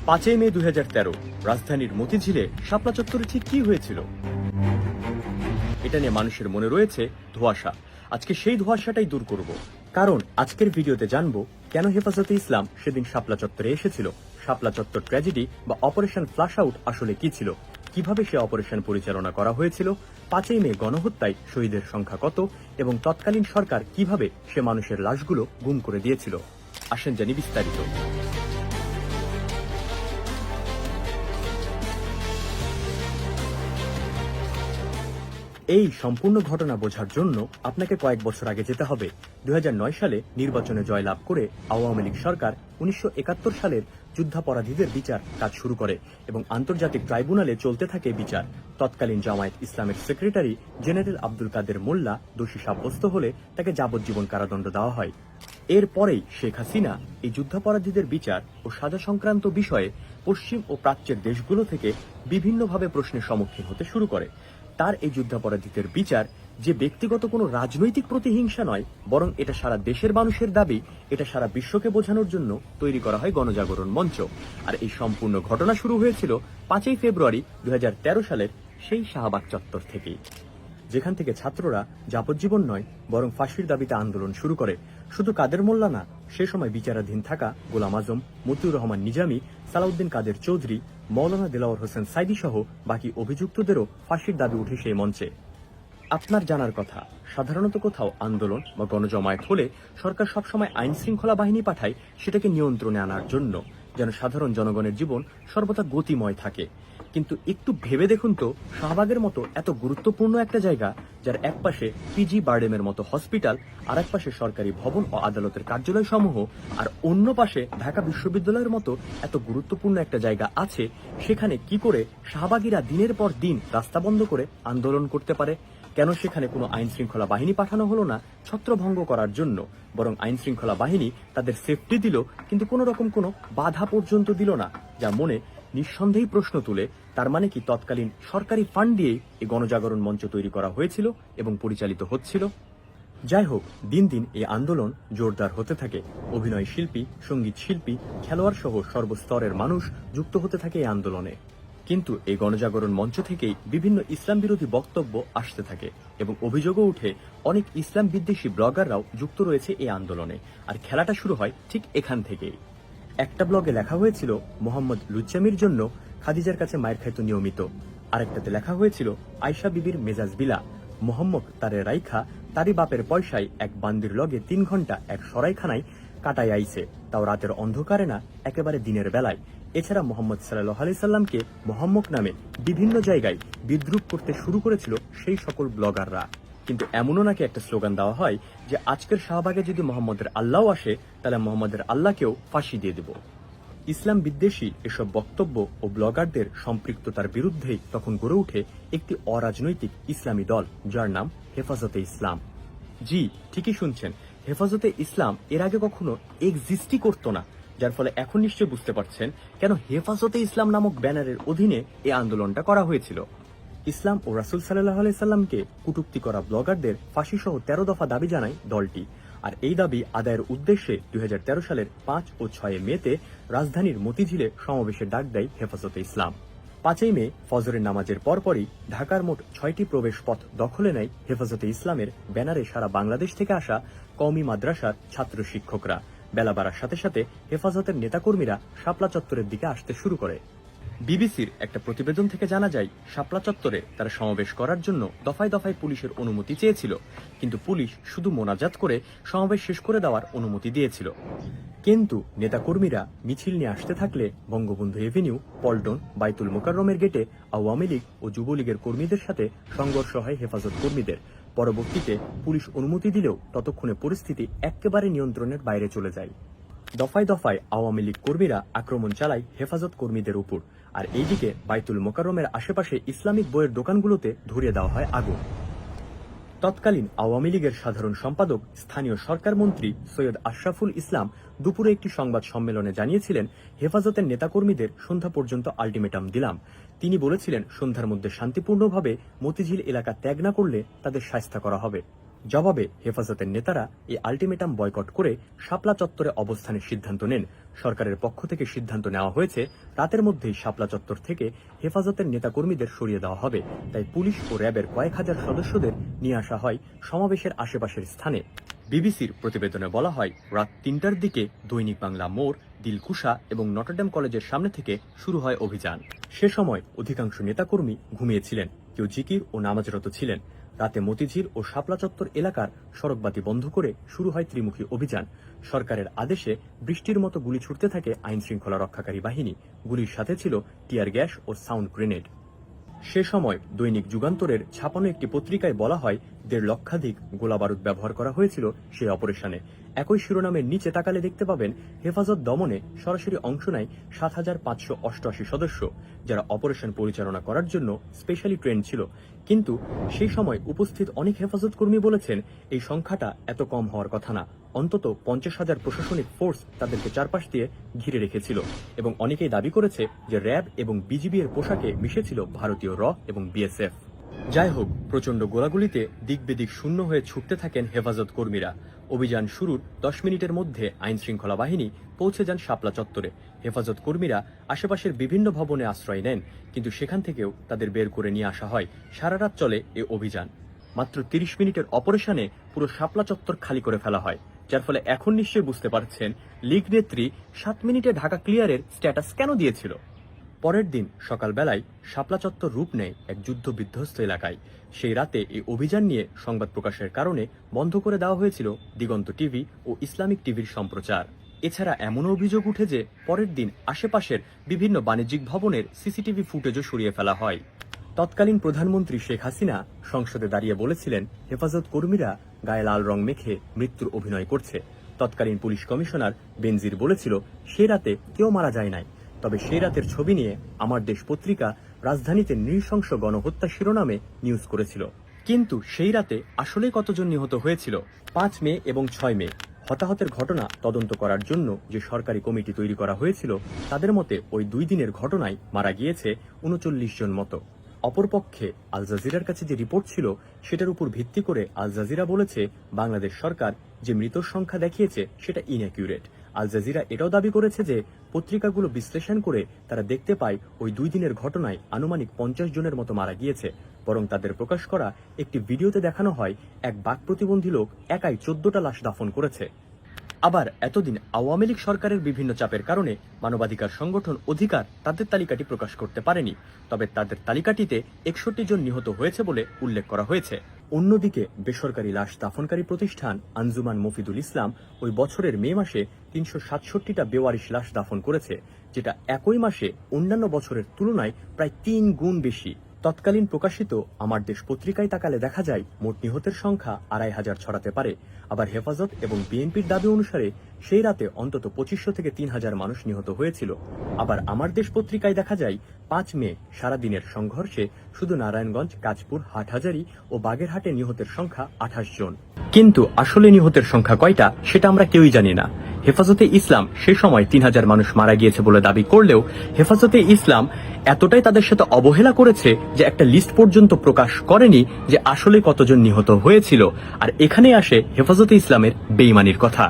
5 মে 2013 রাজধানীর মতিঝিলে শাপলা চত্বরে ঠিক কি হয়েছিল? এটা নিয়ে মানুষের মনে রয়েছে ধোঁয়াশা। আজকে সেই ধোঁয়াশাটাই দূর করব, কারণ আজকের ভিডিওতে জানবো কেন হেফাজতে ইসলাম সেদিন শাপলা চত্বরে এসেছিল, শাপলা চত্বর ট্র্যাজেডি বা অপারেশন ফ্লাশ আউট আসলে কি ছিল, কিভাবে সে অপারেশন পরিচালনা করা হয়েছিল, 5 মে গণহত্যায় শহীদের সংখ্যা কত এবং তৎকালীন সরকার কিভাবে সে মানুষের লাশগুলো গুম করে দিয়েছিল। আসেন জানি বিস্তারিত। এই সম্পূর্ণ ঘটনা বোঝার জন্য আপনাকে কয়েক বছর আগে যেতে হবে। 2009 সালে নির্বাচনে জয়লাভ করে আওয়ামী লীগ সরকার 1971 সালের যুদ্ধাপরাধীদের বিচার কাজ শুরু করে এবং আন্তর্জাতিক ট্রাইব্যুনালে চলতে থাকে বিচার। তৎকালীন জামায়াত ইসলামের সেক্রেটারি জেনারেল আব্দুল কাদের মোল্লা দোষী সাব্যস্ত হলে তাকে যাবজ্জীবন কারাদণ্ড দেওয়া হয়। এরপরেই শেখ হাসিনা এই যুদ্ধাপরাধীদের বিচার ও সাজা সংক্রান্ত বিষয়ে পশ্চিম ও প্রাচ্যের দেশগুলো থেকে বিভিন্নভাবে প্রশ্নের সম্মুখীন হতে শুরু করে। তার এই যুদ্ধাপরাধীদের বিচার যে ব্যক্তিগত কোনো রাজনৈতিক প্রতিহিংসা নয়, বরং এটা সারা দেশের মানুষের দাবি, এটা সারা বিশ্বকে বোঝানোর জন্য তৈরি করা হয় গণজাগরণ মঞ্চ। আর এই সম্পূর্ণ ঘটনা শুরু হয়েছিল 5 ফেব্রুয়ারি 2013 সালের সেই শাহবাগ চত্বর থেকেই, যেখান থেকে ছাত্ররা যাবজ্জীবন নয় বরং ফাঁসির দাবিতে আন্দোলন শুরু করে। শুধু কাদের মোল্লা না, সে সময় বিচারাধীন থাকা গোলাম আজম, মতিউর রহমান নিজামী, সালাউদ্দিন কাদের চৌধুরী, মৌলানা দেলাওয়ার হোসেন সাইদি সহ বাকি অভিযুক্তদেরও ফাঁসির দাবি উঠে সেই মঞ্চে। আপনার জানার কথা, সাধারণত কোথাও আন্দোলন বা গণজমায়েত হলে সরকার সবসময় আইন শৃঙ্খলা বাহিনী পাঠায় সেটাকে নিয়ন্ত্রণে আনার জন্য, যেন সাধারণ জনগণের জীবন সর্বদা গতিময় থাকে। কিন্তু একটু ভেবে দেখুন তো, শাহবাগের মতো এত গুরুত্বপূর্ণ একটা জায়গা, যার এক পাশে পিজি বারডেমের মতো হসপিটাল, আর এক পাশে সরকারি ভবন ও আদালতের কার্যালয় সমূহ, আর অন্য পাশে ঢাকা বিশ্ববিদ্যালয়ের মতো এত গুরুত্বপূর্ণ একটা জায়গা আছে, সেখানে কি করে শাহবাগীরা দিনের পর দিন রাস্তা বন্ধ করে আন্দোলন করতে পারে? কেন সেখানে কোনো আইন শৃঙ্খলা বাহিনী পাঠানো হলো না ছত্রভঙ্গ করার জন্য, বরং আইন শৃঙ্খলা বাহিনী তাদের সেফটি দিল, কিন্তু কোনো রকম কোনো বাধা পর্যন্ত দিল না? যা মনে নিঃসন্দেহে প্রশ্ন তুলে, তার মানে কি তৎকালীন সরকারি ফান্ড দিয়েই এই গণজাগরণ মঞ্চ তৈরি করা হয়েছিল এবং পরিচালিত হচ্ছিল? যাই হোক, দিন দিন এই আন্দোলন জোরদার হতে থাকে। অভিনয় শিল্পী, সঙ্গীত শিল্পী, খেলোয়াড় সহ সর্বস্তরের মানুষ যুক্ত হতে থাকে এই আন্দোলনে। কিন্তু এই গণজাগরণ মঞ্চ থেকেই বিভিন্ন ইসলাম বিরোধী বক্তব্য আসতে থাকে এবং অভিযোগও উঠে অনেক ইসলাম বিদ্বেষী ব্লগাররাও যুক্ত রয়েছে এই আন্দোলনে। আর খেলাটা শুরু হয় ঠিক এখান থেকেই। একটা ব্লগে লেখা হয়েছিল মোহাম্মদ লুচ্চামির জন্য খাদিজার কাছে মায়ের খাইতো নিয়মিত, আরেকটাতে লেখা হয়েছিল আয়শা বিবির মেজাজ বিলা, মোহাম্মদ তারে রাইখা তারি বাপের পয়সায় এক বান্দির লগে 3 ঘন্টা এক সরাইখানায় কাটাই আইছে, তাও রাতের অন্ধকারে না, একেবারে দিনের বেলায়। এছাড়া মোহাম্মদ সাল্লাল্লাহু আলাইহি সাল্লামকে মোহাম্মদ নামে বিভিন্ন জায়গায় বিদ্রূপ করতে শুরু করেছিল সেই সকল ব্লগাররা। কিন্তু এমনও নাকি একটা স্লোগান দেওয়া হয় যে আজকের শাহবাগে যদি মোহাম্মদের আল্লাহ আসে, তাহলে মোহাম্মদের আল্লাহকেও ফাঁসি দিয়ে দেব। ইসলাম বিদ্বেষী এসব বক্তব্য ও ব্লগারদের সম্পৃক্ততার বিরুদ্ধেই তখন গড়ে ওঠে একটি অরাজনৈতিক ইসলামী দল, যার নাম হেফাজতে ইসলাম। জি, ঠিকই শুনছেন, হেফাজতে ইসলাম এর আগে কখনো এক্সিস্টই করতো না, যার ফলে এখন নিশ্চয়ই বুঝতে পারছেন কেন হেফাজতে ইসলাম নামক ব্যানারের অধীনে এই আন্দোলনটা করা হয়েছিল। ইসলাম ও রাসূল সাল্লাল্লাহু আলাইহি সাল্লামকে কটূক্তি করা ব্লগারদের ফাঁসি সহ 13 দফা দাবি জানায় দলটি। আর এই দাবি আদায়ের উদ্দেশ্যে 2013 সালের 5 ও 6 মেতে রাজধানীর মতিঝিলে সমাবেশের ডাক দেয় হেফাজতে ইসলাম। 5 মে ফজরের নামাজের পরপরই ঢাকার মোট 6টি প্রবেশ পথ দখলে নেয় হেফাজতে ইসলামের ব্যানারে সারা বাংলাদেশ থেকে আসা কওমি মাদ্রাসার ছাত্র শিক্ষকরা। বেলা বাড়ার সাথে সাথে হেফাজতের নেতাকর্মীরা শাপলা চত্বরের দিকে আসতে শুরু করে। বিবিসির একটা প্রতিবেদন থেকে জানা যায়, শাপলা চত্বরে তারা সমাবেশ করার জন্য দফায় দফায় পুলিশের অনুমতি চেয়েছিল, কিন্তু পুলিশ শুধু মোনাজাত করে সমাবেশ শেষ করে দেওয়ার অনুমতি দিয়েছিল। কিন্তু নেতাকর্মীরা মিছিল নিয়ে আসতে থাকলে বঙ্গবন্ধু এভিনিউ, পল্টন, বাইতুল মোকাররমের গেটে আওয়ামী লীগ ও যুবলীগের কর্মীদের সাথে সংঘর্ষ হয় হেফাজত কর্মীদের। পরবর্তীতে পুলিশ অনুমতি দিলেও ততক্ষণে পরিস্থিতি একেবারে নিয়ন্ত্রণের বাইরে চলে যায়। দফায় দফায় আওয়ামী লীগ কর্মীরা আক্রমণ চালায় হেফাজত কর্মীদের উপর, আর এইদিকে বাইতুল মোকাররমের আশেপাশে ইসলামিক বইয়ের দোকানগুলোতে ধরিয়ে দেওয়া হয় আগুন। তৎকালীন আওয়ামী লীগের সাধারণ সম্পাদক, স্থানীয় সরকার মন্ত্রী সৈয়দ আশরাফুল ইসলাম দুপুরে একটি সংবাদ সম্মেলনে জানিয়েছিলেন, হেফাজতের নেতাকর্মীদের সন্ধ্যা পর্যন্ত আলটিমেটাম দিলাম। তিনি বলেছিলেন, সন্ধ্যার মধ্যে শান্তিপূর্ণভাবে মতিঝিল এলাকা ত্যাগ না করলে তাদের শায়েস্তা করা হবে। জবাবে হেফাজতের নেতারা এই আলটিমেটাম বয়কট করে শাপলা চত্বরে অবস্থানের সিদ্ধান্ত নেন। সরকারের পক্ষ থেকে সিদ্ধান্ত নেওয়া হয়েছে রাতের মধ্যেই শাপলা চত্বর থেকে হেফাজতের নেতাকর্মীদের সরিয়ে দেওয়া হবে। তাই পুলিশ ও র্যাবের কয়েক হাজার সদস্যদের নিয়ে আসা হয় সমাবেশের আশেপাশের স্থানে। বিবিসির প্রতিবেদনে বলা হয়, রাত ৩টার দিকে দৈনিক বাংলা মোড়, দিলকুশা এবং নটরডেম কলেজের সামনে থেকে শুরু হয় অভিযান। সে সময় অধিকাংশ নেতাকর্মী ঘুমিয়েছিলেন, কেউ জিকির ও নামাজরত ছিলেন। রাতে মতিঝিল ও শাপলা চত্বর এলাকার সড়কবাতি বন্ধ করে শুরু হয় ত্রিমুখী অভিযান। সরকারের আদেশে বৃষ্টির মতো গুলি ছুটতে থাকে আইন শৃঙ্খলা রক্ষাকারী বাহিনী। গুলির সাথে ছিল টিয়ার গ্যাস ও সাউন্ড গ্রেনেড। সে সময় দৈনিক যুগান্তরের ছাপানো একটি পত্রিকায় বলা হয়, ১.৫ লক্ষাধিক গোলাবারুদ ব্যবহার করা হয়েছিল সেই অপারেশনে। একই শিরোনামের নিচে তাকালে দেখতে পাবেন, হেফাজত দমনে সরাসরি অংশ নেয় ৭,৫৮৮ সদস্য, যারা অপারেশন পরিচালনা করার জন্য স্পেশালি ট্রেন ছিল। কিন্তু সেই সময় উপস্থিত অনেক হেফাজত কর্মী বলেছেন, এই সংখ্যাটা এত কম হওয়ার কথা না। অন্তত ৫০,০০০ প্রশাসনিক ফোর্স তাদেরকে চারপাশ দিয়ে ঘিরে রেখেছিল এবং অনেকেই দাবি করেছে যে র্যাব এবং বিজিবি এর পোশাকে মিশেছিল ভারতীয় র এবং বিএসএফ। যাই হোক, প্রচণ্ড গোলাগুলিতে দিক বেদিক শূন্য হয়ে ছুটতে থাকেন হেফাজত কর্মীরা। অভিযান শুরুর ১০ মিনিটের মধ্যে আইন শৃঙ্খলা বাহিনী পৌঁছে যান শাপলা চত্বরে। হেফাজত কর্মীরা আশেপাশের বিভিন্ন ভবনে আশ্রয় নেন, কিন্তু সেখান থেকেও তাদের বের করে নিয়ে আসা হয়। সারা রাত চলে এ অভিযান। মাত্র ৩০ মিনিটের অপারেশনে পুরো শাপলা চত্বর খালি করে ফেলা হয়, যার ফলে এখন নিশ্চয়ই বুঝতে পারছেন লীগ নেত্রী ৭ মিনিটে ঢাকা ক্লিয়ারের স্ট্যাটাস কেন দিয়েছিল। পরের দিন সকালবেলায় শাপলা চত্বর রূপ নেয় এক যুদ্ধ বিধ্বস্ত এলাকায়। সেই রাতে এই অভিযান নিয়ে সংবাদ প্রকাশের কারণে বন্ধ করে দেওয়া হয়েছিল দিগন্ত টিভি ও ইসলামিক টিভির সম্প্রচার। এছাড়া এমনও অভিযোগ উঠে যে পরের দিন আশেপাশের বিভিন্ন বাণিজ্যিক ভবনের সিসিটিভি ফুটেজও সরিয়ে ফেলা হয়। তৎকালীন প্রধানমন্ত্রী শেখ হাসিনা সংসদে দাঁড়িয়ে বলেছিলেন, হেফাজত কর্মীরা গায়ে লাল রং মেখে মৃত্যুর অভিনয় করছে। তৎকালীন পুলিশ কমিশনার বেনজির বলেছিল, সে রাতে কেউ মারা যায় নাই। তবে সেই রাতের ছবি নিয়ে আমার দেশ পত্রিকা রাজধানীতে নৃশংস গণহত্যা শিরোনামে নিউজ করেছিল। কিন্তু সেই রাতে আসলে কতজন নিহত হয়েছিল? ৫ মে এবং ৬ মে হতাহতের ঘটনা তদন্ত করার জন্য যে সরকারি কমিটি তৈরি করা হয়েছিল, তাদের মতে ওই ২ দিনের ঘটনায় মারা গিয়েছে ৩৯ জন মতো। অপরপক্ষে আল জাজিরার কাছে যে রিপোর্ট ছিল, সেটার উপর ভিত্তি করে আল জাজিরা বলেছে, বাংলাদেশ সরকার যে মৃতের সংখ্যা দেখিয়েছে সেটা ইনঅ্যাকিউরেট। আল জাজিরা এটাও দাবি করেছে যে পত্রিকাগুলো বিশ্লেষণ করে তারা দেখতে পায় ওই ২ দিনের ঘটনায় আনুমানিক ৫০ জনের মতো মারা গিয়েছে। বরং তাদের প্রকাশ করা একটি ভিডিওতে দেখানো হয়, এক বাক প্রতিবন্ধী লোক একাই ১৪টা লাশ দাফন করেছে। আবার এতদিন আওয়ামী লীগ সরকারের বিভিন্ন চাপের কারণে মানবাধিকার সংগঠন অধিকার তাদের তালিকাটি প্রকাশ করতে পারেনি, তবে তাদের তালিকাটিতে ৬১ জন নিহত হয়েছে বলে উল্লেখ করা হয়েছে। অন্যদিকে বেসরকারি লাশ দাফনকারী প্রতিষ্ঠান আঞ্জুমান মফিদুল ইসলাম ওই বছরের মে মাসে ৩৬৭টা বেওয়ারিশ লাশ দাফন করেছে, যেটা একই মাসে অন্যান্য বছরের তুলনায় প্রায় ৩ গুণ বেশি। তৎকালীন প্রকাশিত আমার দেশ পত্রিকায় তাকালে দেখা যায়, মোট নিহতের সংখ্যা ২৫০০ ছড়াতে পারে। আবার হেফাজত এবং বিএনপির দাবি অনুসারে সেই রাতে অন্তত ২৫০০ থেকে ৩০০০ মানুষ নিহত হয়েছিল। আবার আমার দেশ পত্রিকায় দেখা যায়, ৫ মে সারাদিনের সংঘর্ষে শুধু নারায়ণগঞ্জ, কাঁচপুর, হাটহাজারী ও বাগেরহাটে নিহতের সংখ্যা ২৮ জন। কিন্তু আসলে নিহতের সংখ্যা কয়টা সেটা আমরা কেউই জানি না। হেফাজতে ইসলাম সে সময় ৩০০০ মানুষ মারা গিয়েছে বলে দাবি করলেও হেফাজতে ইসলাম এতটাই তাদের সাথে অবহেলা করেছে যে একটা লিস্ট পর্যন্ত প্রকাশ করেনি যে আসলে কতজন নিহত হয়েছিল। আর এখানে আসে হেফাজতে ইসলামের বেঈমানির কথা।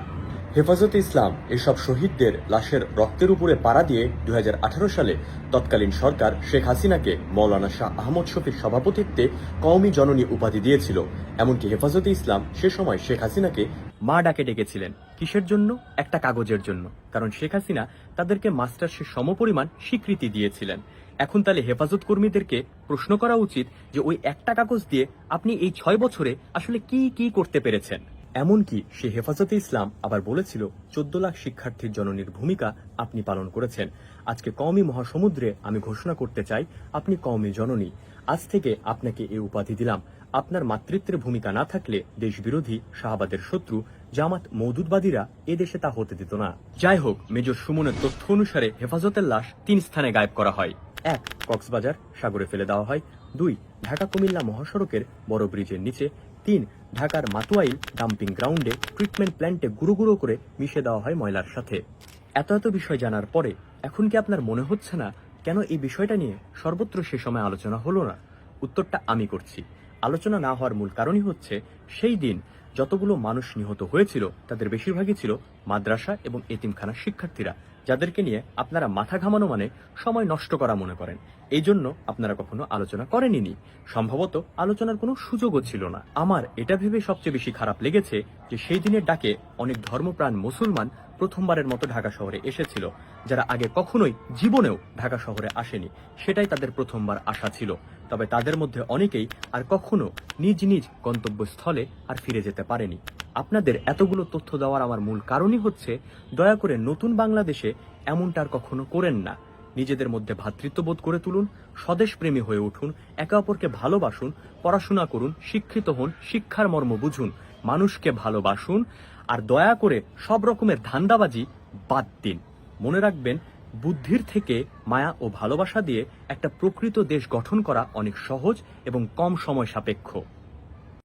হেফাজতে ইসলাম এসব শহীদদের লাশের রক্তের উপরে পাড়া দিয়ে ২০১৮ সালে তৎকালীন সরকার শেখ হাসিনাকে মৌলানা শাহ আহমদ শফীর সভাপতিত্বে কওমি জননী উপাধি দিয়েছিল। এমনকি হেফাজতে ইসলাম সে সময় শেখ হাসিনাকে মা ডাকে ডেকেছিলেন। কিসের জন্য? একটা কাগজের জন্য। কারণ শেখ হাসিনা তাদেরকে মাস্টার্সের সমপরিমাণ স্বীকৃতি দিয়েছিলেন। এখন তাহলে হেফাজত কর্মীদেরকে প্রশ্ন করা উচিত যে ওই একটা কাগজ দিয়ে আপনি এই ৬ বছরে আসলে কি কি করতে পেরেছেন। এমনকি সে হেফাজতে ইসলাম আবার বলেছিল, ১৪ লাখ শিক্ষার্থীর জননীর ভূমিকা আপনি পালন করেছেন। আজকে কওমি মহাসমুদ্রে আমি ঘোষণা করতে চাই, আপনি কওমি জননী। আজ থেকে আপনাকে এই উপাধি দিলাম। আপনার মাতৃত্বের ভূমিকা না থাকলে দেশবিরোধী শাহবাদের শত্রু জামাত মওদুদবাদীরা এ দেশে তা হতে দিত না। যাই হোক, মেজর সুমনের তথ্য অনুসারে হেফাজতের লাশ ৩ স্থানে গায়েব করা হয়। ১. কক্সবাজার, সাগরে ফেলে দেওয়া হয়। ২. ঢাকা কুমিল্লা মহাসড়কের বড় ব্রিজের নিচে। ৩. ঢাকার মাতুয়াইল ডাম্পিং গ্রাউন্ডে ট্রিটমেন্ট প্ল্যান্টে গুঁড়ো গুঁড়ো করে মিশে দেওয়া হয় ময়লার সাথে। এত বিষয় জানার পরে এখন কি আপনার মনে হচ্ছে না কেন এই বিষয়টা নিয়ে সর্বত্র সে সময় আলোচনা হলো না? উত্তরটা আমি করছি। আলোচনা না হওয়ার মূল কারণই হচ্ছে সেই দিন যতগুলো মানুষ নিহত হয়েছিল তাদের বেশিরভাগই ছিল মাদ্রাসা এবং এতিমখানার শিক্ষার্থীরা, যাদেরকে নিয়ে আপনারা মাথা ঘামানো মানে সময় নষ্ট করা মনে করেন। এই জন্য আপনারা কখনো আলোচনা করেননি। সম্ভবত আলোচনার কোনো সুযোগও ছিল না। আমার এটা ভেবে সবচেয়ে বেশি খারাপ লেগেছে যে সেই দিনের ডাকে অনেক ধর্মপ্রাণ মুসলমান প্রথমবারের মতো ঢাকা শহরে এসেছিল, যারা আগে কখনোই জীবনেও ঢাকা শহরে আসেনি। সেটাই তাদের প্রথমবার আসা ছিল। তবে তাদের মধ্যে অনেকেই আর কখনো নিজ নিজ গন্তব্যস্থলে আর ফিরে যেতে পারেনি। আপনাদের এতগুলো তথ্য দেওয়ার আমার মূল কারণই হচ্ছে, দয়া করে নতুন বাংলাদেশে এমনটা আর কখনো করেন না। নিজেদের মধ্যে ভ্রাতৃত্ববোধ করে তুলুন, স্বদেশপ্রেমী হয়ে উঠুন, একে অপরকে ভালোবাসুন, পড়াশোনা করুন, শিক্ষিত হন, শিক্ষার মর্ম বুঝুন, মানুষকে ভালোবাসুন, আর দয়া করে সব রকমের ধান্দাবাজি বাদ দিন। মনে রাখবেন, বুদ্ধির থেকে মায়া ও ভালোবাসা দিয়ে একটা প্রকৃত দেশ গঠন করা অনেক সহজ এবং কম সময় সাপেক্ষ।